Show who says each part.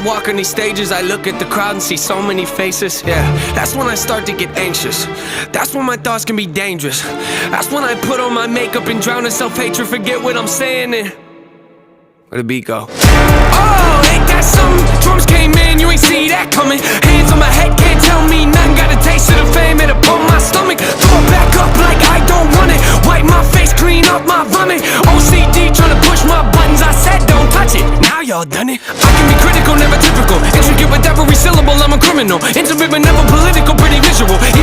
Speaker 1: walk on these stages, I look at the crowd and see so many faces. Yeah, that's when I start to get anxious. That's when my thoughts can be dangerous. That's when I put on my makeup and drown in self-hatred. Forget what I'm saying and where the beat go? Oh, ain't that something? Drums came in, you ain't see that coming. Hands on my head, can't tell me nothing. Got a taste of the fame, it upon my stomach. Throw it back up like I don't want it. Wipe my face, clean up my vomit. OCD trying to push my buttons, I said don't touch it. Now y'all done it. I can be critical, never typical. Intricate with every syllable, I'm a criminal. Intimate but never political, pretty visual.